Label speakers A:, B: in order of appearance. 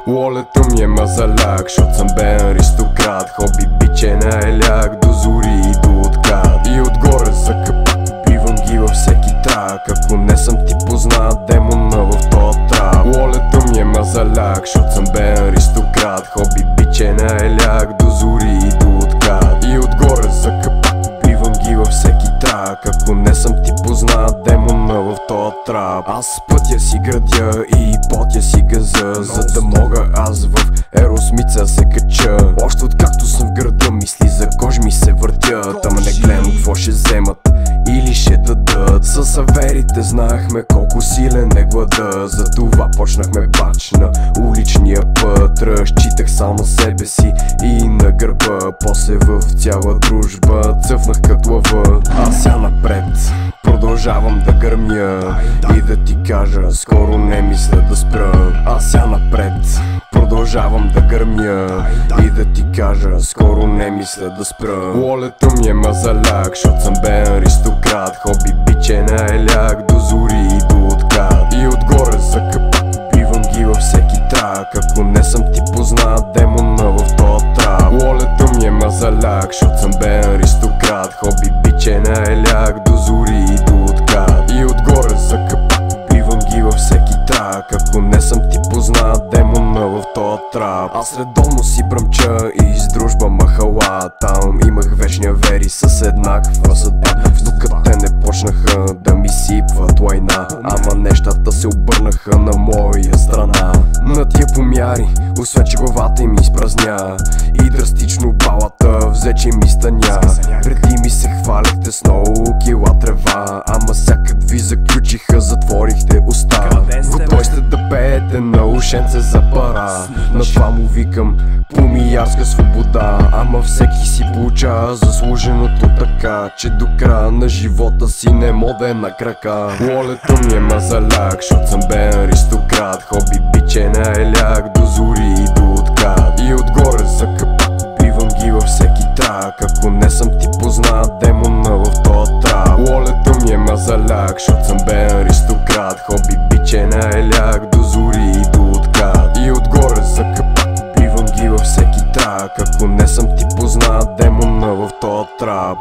A: Лолето ми е мазаляк, щот съм бен аристократ. Хоби биче на еляк, до зори и до откат. И отгоре за капак, пивам ги във всеки трак. Ако не съм ти познат, демона в тоя трап. Лолето ми е мазаляк, щот съм бен аристократ. Хоби биче на еляк, до зори и до откат. И отгоре за капак, пивам ги във всеки трак. Ако не съм ти познат, демона в тоя трап. Аз пътя си градя и потя си газа, за да мога аз в Еросмица се кача. Още откакто съм в града, мисли за кож ми се въртят. Ама не гледам какво ще вземат или ще дадат. С аверите знаехме колко силен е глада. Затова почнахме бач на уличния път. Разчитах само себе си и на гърба. После в цяла дружба цъфнах като лъва. Аз я напред продължавам да гърмя и да ти кажа, скоро не мисля да спра. Аз я напред продължавам да гърмя и да ти кажа, скоро не мисля да спра. Лолето ми е мазаляк, щот съм бен аристократ. Хоби биче на еляк, до зори и до откат. И отгоре за капак, пивам ги във всеки трак. Ако не съм ти познат, демона в тоя трап. Лолето ми е мазаляк, щот съм бен аристократ. Хоби биче на еляк, до зори и до откат. И отгоре за капак, пивам ги във всеки трак. Ако не съм ти познат, демона в тоя трап. Аз редовно си бръмча и с дружба махала. Там имах вечни авери с еднаква съдба, докато те не почнаха да ми сипват лайна. Ама нещата се обърнаха на моя страна. На тия помяри, освен че главата им изпразня и драстично балата взе, че ми станя. Преди ми се хвалихте с много кила трева, ама сякът ви заключиха, затворихте уста. Готови сте да пеете на ушенце за пара. На това му викам помиярска свобода. Ама всеки си получава заслуженото така, че до края на живота си не моде на крака. Лолето ми е мазаляк, щот съм бен аристократ. Хоби биче на еляк, до зори и до откат. И отгоре за капак, пивам ги във всеки трак. Ако не съм ти познат, демона в тоя трап. Лолето ми е мазаляк, щот съм бен аристократ. Хоби биче на еляк, до зори и до откат. И отгоре за капак, пивам ги във всеки трак. Ако не съм ти познат, демона в тоя трап.